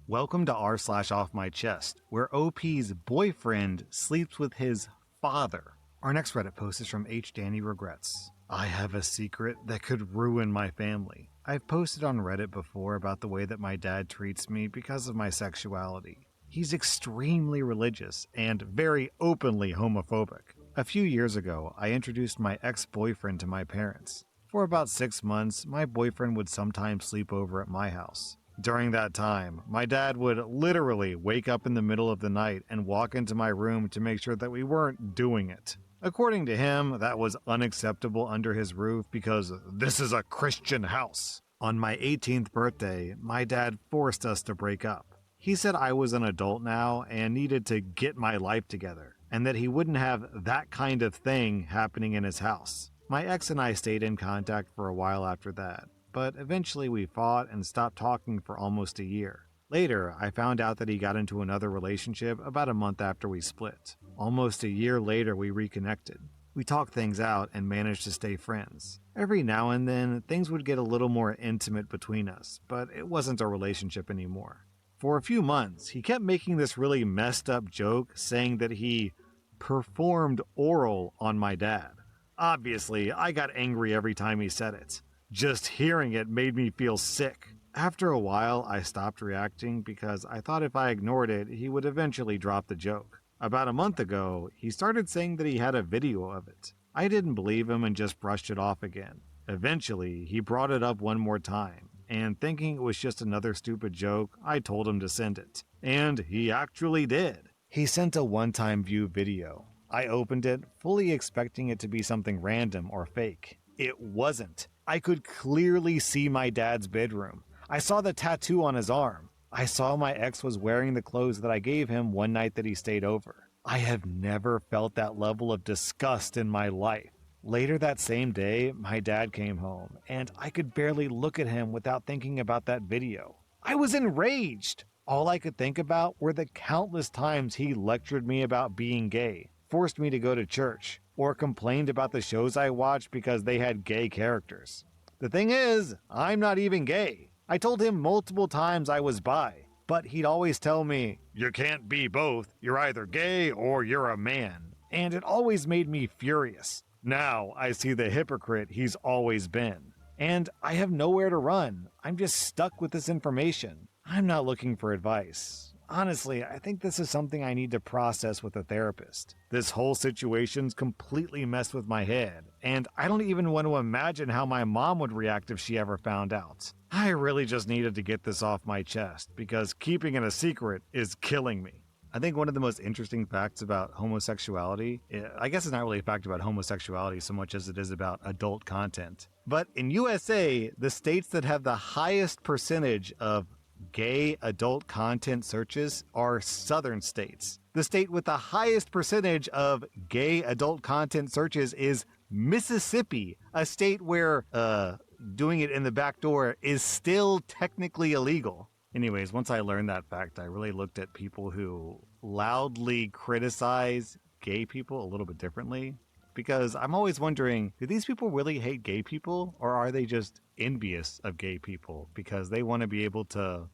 Welcome to r/off my chest, where OP's boyfriend sleeps with his father. Our next Reddit post is from H. Danny Regrets. I have a secret that could ruin my family. I've posted on Reddit before about the way that my dad treats me because of my sexuality. He's extremely religious and very openly homophobic. A few years ago, I introduced my ex-boyfriend to my parents. For about 6 months, my boyfriend would sometimes sleep over at my house. During that time, my dad would literally wake up in the middle of the night and walk into my room to make sure that we weren't doing it. According to him, that was unacceptable under his roof because this is a Christian house. On my 18th birthday, my dad forced us to break up. He said I was an adult now and needed to get my life together, and that he wouldn't have that kind of thing happening in his house. My ex and I stayed in contact for a while after that, but eventually we fought and stopped talking for almost a year. Later, I found out that he got into another relationship about a month after we split. Almost a year later, we reconnected. We talked things out and managed to stay friends. Every now and then, things would get a little more intimate between us, but it wasn't a relationship anymore. For a few months, he kept making this really messed up joke saying that he performed oral on my dad. Obviously, I got angry every time he said it. Just hearing it made me feel sick. After a while, I stopped reacting because I thought if I ignored it, he would eventually drop the joke. About a month ago, he started saying that he had a video of it. I didn't believe him and just brushed it off again. Eventually, he brought it up one more time, and thinking it was just another stupid joke, I told him to send it. And he actually did. He sent a one-time view video. I opened it, fully expecting it to be something random or fake. It wasn't. I could clearly see my dad's bedroom. I saw the tattoo on his arm. I saw my ex was wearing the clothes that I gave him one night that he stayed over. I have never felt that level of disgust in my life. Later that same day, my dad came home, and I could barely look at him without thinking about that video. I was enraged. All I could think about were the countless times he lectured me about being gay, forced me to go to church, or complained about the shows I watched because they had gay characters. The thing is, I'm not even gay. I told him multiple times I was bi, but he'd always tell me, "You can't be both. You're either gay or you're a man." And it always made me furious. Now I see the hypocrite he's always been. And I have nowhere to run. I'm just stuck with this information. I'm not looking for advice. Honestly, I think this is something I need to process with a therapist. This whole situation's completely messed with my head, and I don't even want to imagine how my mom would react if she ever found out. I really just needed to get this off my chest, because keeping it a secret is killing me. I think one of the most interesting facts about homosexuality, I guess it's not really a fact about homosexuality so much as it is about adult content. But in USA, the states that have the highest percentage of gay adult content searches are southern states. The state with the highest percentage of gay adult content searches is Mississippi, a state where doing it in the back door is still technically illegal. Anyways, once I learned that fact, I really looked at people who loudly criticize gay people a little bit differently. Because I'm always wondering, do these people really hate gay people? Or are they just envious of gay people? Because they want to be able to,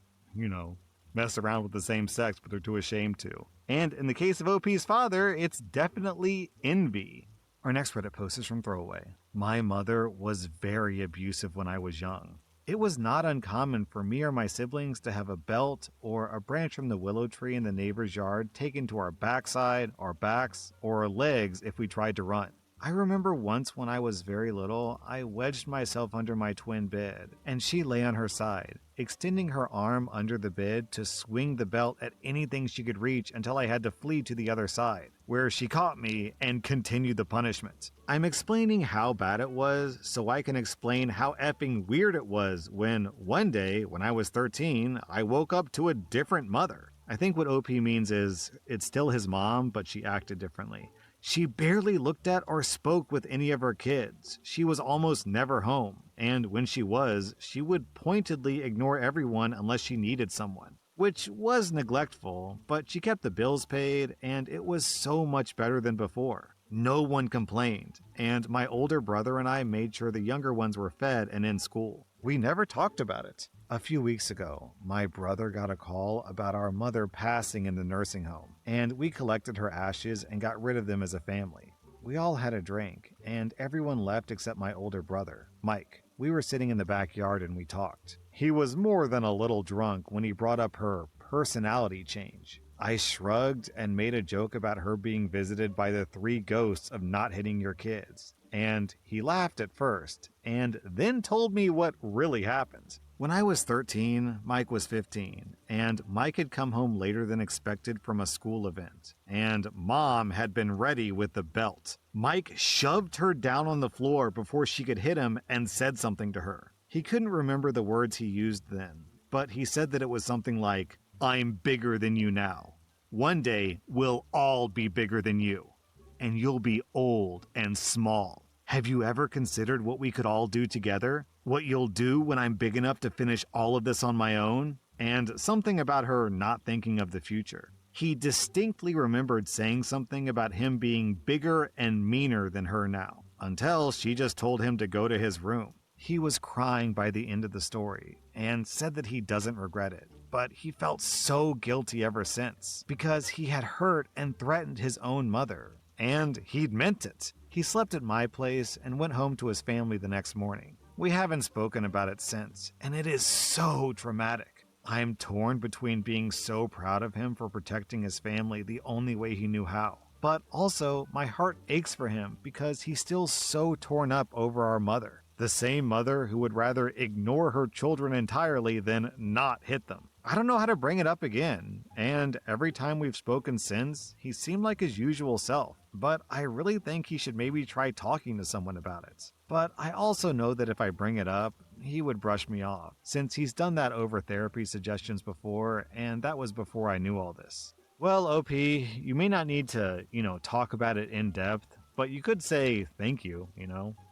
mess around with the same sex, but they're too ashamed to. And in the case of OP's father, it's definitely envy. Our next Reddit post is from Throwaway. My mother was very abusive when I was young. It was not uncommon for me or my siblings to have a belt or a branch from the willow tree in the neighbor's yard taken to our backside, our backs, or our legs if we tried to run. I remember once when I was very little, I wedged myself under my twin bed, and she lay on her side, extending her arm under the bed to swing the belt at anything she could reach until I had to flee to the other side, where she caught me and continued the punishment. I'm explaining how bad it was so I can explain how effing weird it was when, one day, when I was 13, I woke up to a different mother. I think what OP means is, it's still his mom, but she acted differently. She barely looked at or spoke with any of her kids. She was almost never home, and when she was, she would pointedly ignore everyone unless she needed someone, which was neglectful, but she kept the bills paid, and it was so much better than before. No one complained, and my older brother and I made sure the younger ones were fed and in school. We never talked about it. A few weeks ago, my brother got a call about our mother passing in the nursing home, and we collected her ashes and got rid of them as a family. We all had a drink, and everyone left except my older brother, Mike. We were sitting in the backyard and we talked. He was more than a little drunk when he brought up her personality change. I shrugged and made a joke about her being visited by the 3 ghosts of not hitting your kids. And he laughed at first, and then told me what really happened. When I was 13, Mike was 15, and Mike had come home later than expected from a school event, and Mom had been ready with the belt. Mike shoved her down on the floor before she could hit him and said something to her. He couldn't remember the words he used then, but he said that it was something like, "I'm bigger than you now. One day, we'll all be bigger than you, and you'll be old and small. Have you ever considered what we could all do together? What you'll do when I'm big enough to finish all of this on my own?" And something about her not thinking of the future. He distinctly remembered saying something about him being bigger and meaner than her now, until she just told him to go to his room. He was crying by the end of the story, and said that he doesn't regret it, but he felt so guilty ever since, because he had hurt and threatened his own mother, and he'd meant it. He slept at my place and went home to his family the next morning. We haven't spoken about it since, and it is so traumatic. I'm torn between being so proud of him for protecting his family the only way he knew how, but also my heart aches for him because he's still so torn up over our mother. The same mother who would rather ignore her children entirely than not hit them. I don't know how to bring it up again, and every time we've spoken since, he seemed like his usual self, but I really think he should maybe try talking to someone about it. But I also know that if I bring it up, he would brush me off, since he's done that over therapy suggestions before, and that was before I knew all this. Well, OP, you may not need to, talk about it in depth, but you could say thank you,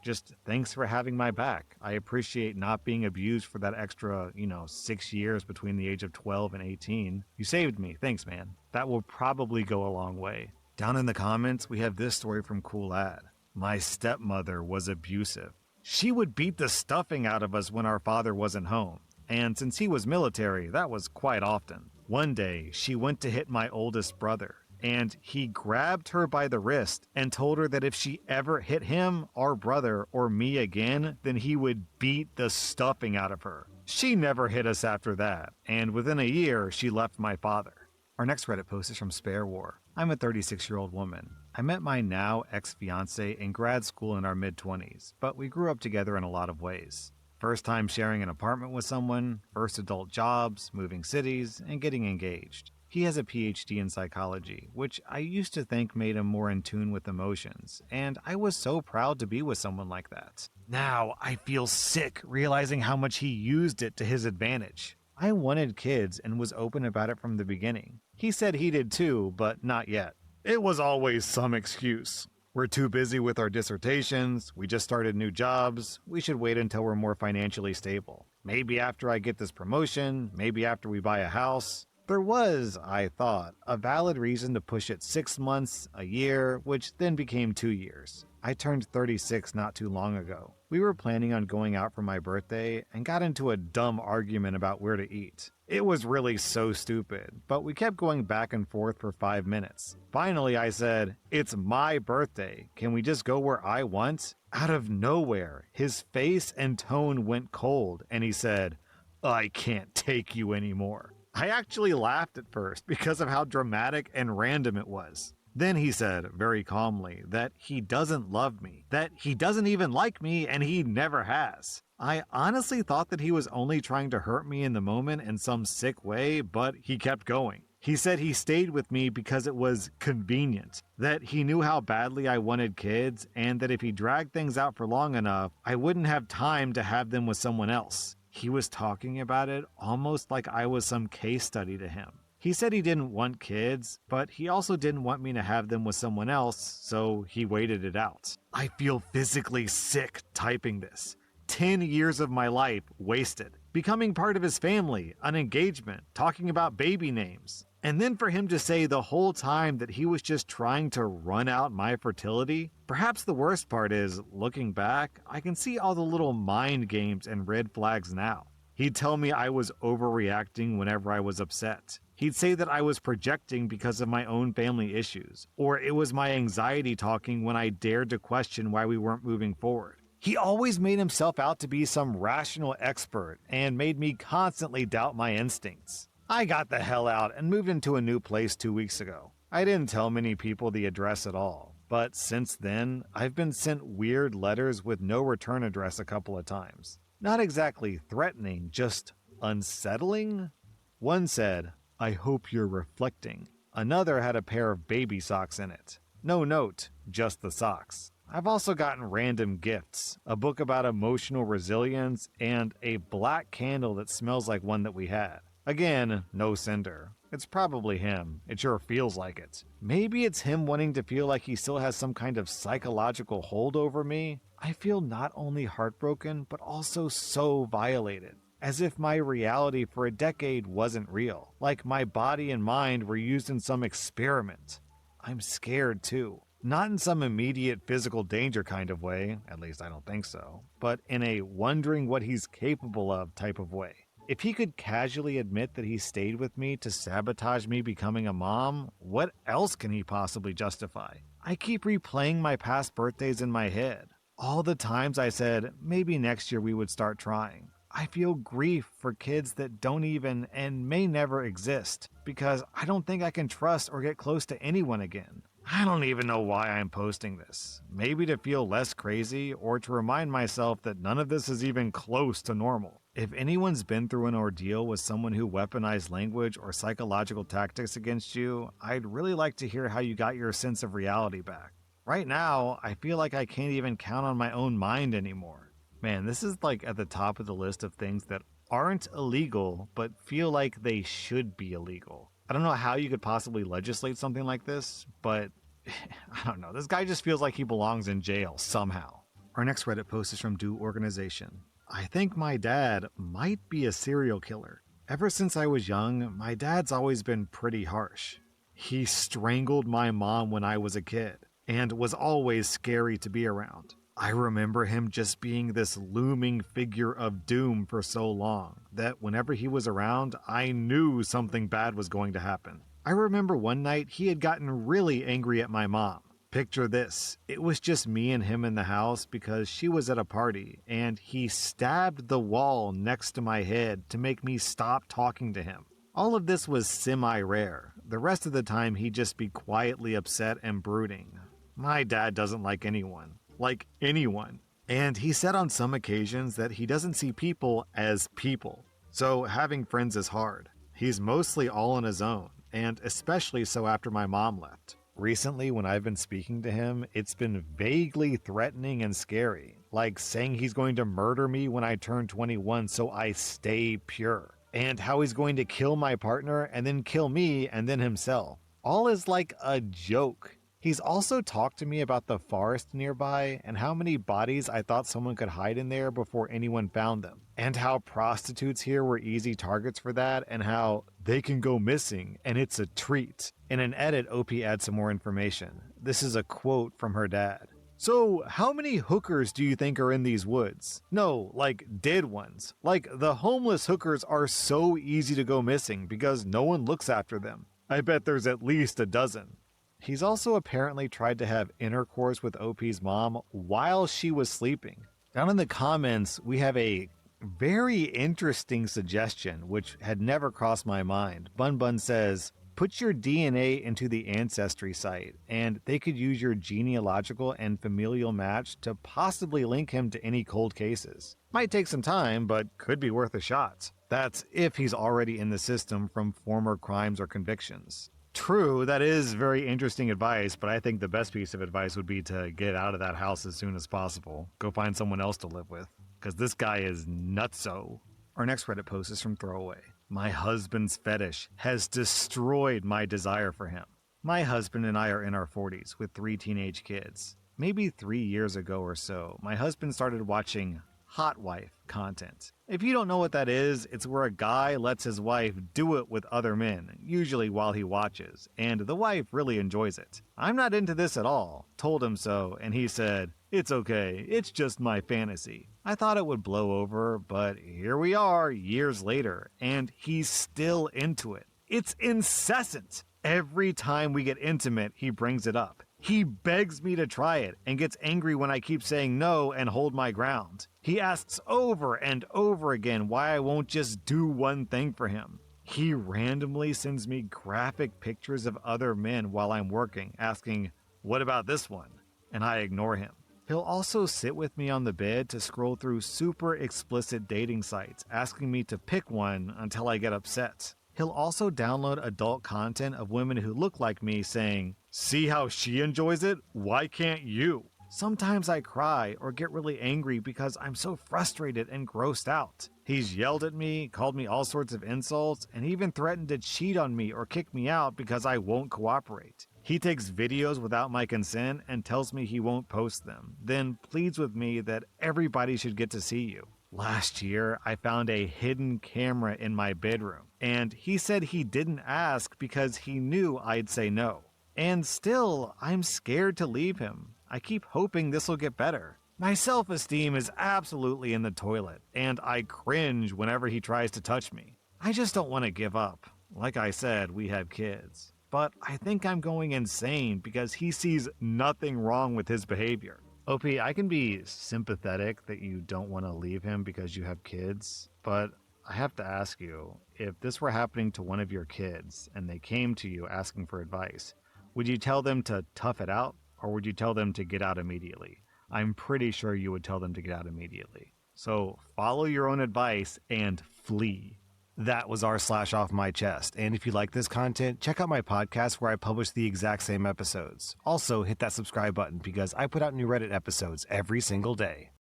just thanks for having my back. I appreciate not being abused for that extra, 6 years between the age of 12 and 18. You saved me. Thanks, man. That will probably go a long way. Down in the comments, we have this story from Cool Ad. My stepmother was abusive. She would beat the stuffing out of us when our father wasn't home. And since he was military, that was quite often. One day, she went to hit my oldest brother, and he grabbed her by the wrist and told her that if she ever hit him, our brother, or me again, then he would beat the stuffing out of her. She never hit us after that, and within a year, she left my father. Our next Reddit post is from Spare War. I'm a 36-year-old woman. I met my now ex-fiancé in grad school in our mid-20s, but we grew up together in a lot of ways. First time sharing an apartment with someone, first adult jobs, moving cities, and getting engaged. He has a PhD in psychology, which I used to think made him more in tune with emotions, and I was so proud to be with someone like that. Now, I feel sick realizing how much he used it to his advantage. I wanted kids and was open about it from the beginning. He said he did too, but not yet. It was always some excuse. We're too busy with our dissertations, we just started new jobs, we should wait until we're more financially stable. Maybe after I get this promotion, maybe after we buy a house. There was, I thought, a valid reason to push it 6 months, a year, which then became 2 years. I turned 36 not too long ago. We were planning on going out for my birthday and got into a dumb argument about where to eat. It was really so stupid, but we kept going back and forth for 5 minutes. Finally, I said, "It's my birthday. Can we just go where I want?" Out of nowhere, his face and tone went cold, and he said, "I can't take you anymore." I actually laughed at first because of how dramatic and random it was. Then he said, very calmly, that he doesn't love me, that he doesn't even like me, and he never has. I honestly thought that he was only trying to hurt me in the moment in some sick way, but he kept going. He said he stayed with me because it was convenient, that he knew how badly I wanted kids, and that if he dragged things out for long enough, I wouldn't have time to have them with someone else. He was talking about it almost like I was some case study to him. He said he didn't want kids, but he also didn't want me to have them with someone else, so he waited it out. I feel physically sick typing this. 10 years of my life wasted. Becoming part of his family, an engagement, talking about baby names. And then for him to say the whole time that he was just trying to run out my fertility? Perhaps the worst part is, looking back, I can see all the little mind games and red flags now. He'd tell me I was overreacting whenever I was upset. He'd say that I was projecting because of my own family issues, or it was my anxiety talking when I dared to question why we weren't moving forward. He always made himself out to be some rational expert and made me constantly doubt my instincts. I got the hell out and moved into a new place 2 weeks ago. I didn't tell many people the address at all, but since then, I've been sent weird letters with no return address a couple of times. Not exactly threatening, just unsettling? One said, "I hope you're reflecting." Another had a pair of baby socks in it. No note, just the socks. I've also gotten random gifts, a book about emotional resilience, and a black candle that smells like one that we had. Again, no sender. It's probably him. It sure feels like it. Maybe it's him wanting to feel like he still has some kind of psychological hold over me. I feel not only heartbroken, but also so violated. As if my reality for a decade wasn't real. Like my body and mind were used in some experiment. I'm scared too. Not in some immediate physical danger kind of way, at least I don't think so, but in a wondering what he's capable of type of way. If he could casually admit that he stayed with me to sabotage me becoming a mom, what else can he possibly justify? I keep replaying my past birthdays in my head. All the times I said, maybe next year we would start trying. I feel grief for kids that don't even and may never exist, because I don't think I can trust or get close to anyone again. I don't even know why I'm posting this. Maybe to feel less crazy, or to remind myself that none of this is even close to normal. If anyone's been through an ordeal with someone who weaponized language or psychological tactics against you, I'd really like to hear how you got your sense of reality back. Right now, I feel like I can't even count on my own mind anymore. Man, this is like at the top of the list of things that aren't illegal, but feel like they should be illegal. I don't know how you could possibly legislate something like this, but I don't know. This guy just feels like he belongs in jail somehow. Our next Reddit post is from Do Organization. I think my dad might be a serial killer. Ever since I was young, my dad's always been pretty harsh. He strangled my mom when I was a kid, and was always scary to be around. I remember him just being this looming figure of doom for so long that whenever he was around, I knew something bad was going to happen. I remember one night he had gotten really angry at my mom. Picture this, it was just me and him in the house because she was at a party, and he stabbed the wall next to my head to make me stop talking to him. All of this was semi-rare. The rest of the time he'd just be quietly upset and brooding. My dad doesn't like anyone. Like anyone. And he said on some occasions that he doesn't see people as people. So having friends is hard. He's mostly all on his own, and especially so after my mom left. Recently, when I've been speaking to him, it's been vaguely threatening and scary, like saying he's going to murder me when I turn 21 so I stay pure, and how he's going to kill my partner and then kill me and then himself. All is like a joke. He's also talked to me about the forest nearby and how many bodies I thought someone could hide in there before anyone found them, and how prostitutes here were easy targets for that, and how they can go missing and it's a treat. In an edit, OP adds some more information. This is a quote from her dad. So, how many hookers do you think are in these woods? No, like dead ones. Like the homeless hookers are so easy to go missing because no one looks after them. I bet there's at least a dozen. He's also apparently tried to have intercourse with OP's mom while she was sleeping. Down in the comments, we have a very interesting suggestion, which had never crossed my mind. Bun Bun says, put your DNA into the Ancestry site, and they could use your genealogical and familial match to possibly link him to any cold cases. Might take some time, but could be worth a shot. That's if he's already in the system from former crimes or convictions. True, that is very interesting advice, but I think the best piece of advice would be to get out of that house as soon as possible. Go find someone else to live with, because this guy is nutso. Our next Reddit post is from Throwaway. My husband's fetish has destroyed my desire for him. My husband and I are in our 40s with 3 teenage kids. Maybe 3 years ago or so, my husband started watching hot wife content. If you don't know what that is, it's where a guy lets his wife do it with other men, usually while he watches, and the wife really enjoys it. I'm not into this at all, told him so, and he said, "It's okay, it's just my fantasy." I thought it would blow over, but here we are years later, and he's still into it. It's incessant. Every time we get intimate, he brings it up. He begs me to try it and gets angry when I keep saying no and hold my ground. He asks over and over again why I won't just do one thing for him. He randomly sends me graphic pictures of other men while I'm working, asking, "What about this one?" And I ignore him. He'll also sit with me on the bed to scroll through super explicit dating sites, asking me to pick one until I get upset. He'll also download adult content of women who look like me saying, "See how she enjoys it? Why can't you?" Sometimes I cry or get really angry because I'm so frustrated and grossed out. He's yelled at me, called me all sorts of insults, and even threatened to cheat on me or kick me out because I won't cooperate. He takes videos without my consent and tells me he won't post them, then pleads with me that everybody should get to see you. Last year, I found a hidden camera in my bedroom, and he said he didn't ask because he knew I'd say no. And still, I'm scared to leave him. I keep hoping this will get better. My self-esteem is absolutely in the toilet, and I cringe whenever he tries to touch me. I just don't want to give up. Like I said, we have kids. But I think I'm going insane because he sees nothing wrong with his behavior. OP, I can be sympathetic that you don't want to leave him because you have kids, but I have to ask you, if this were happening to one of your kids and they came to you asking for advice, would you tell them to tough it out, or would you tell them to get out immediately? I'm pretty sure you would tell them to get out immediately. So follow your own advice and flee. That was r/off my chest. And if you like this content, check out my podcast where I publish the exact same episodes. Also, hit that subscribe button because I put out new Reddit episodes every single day.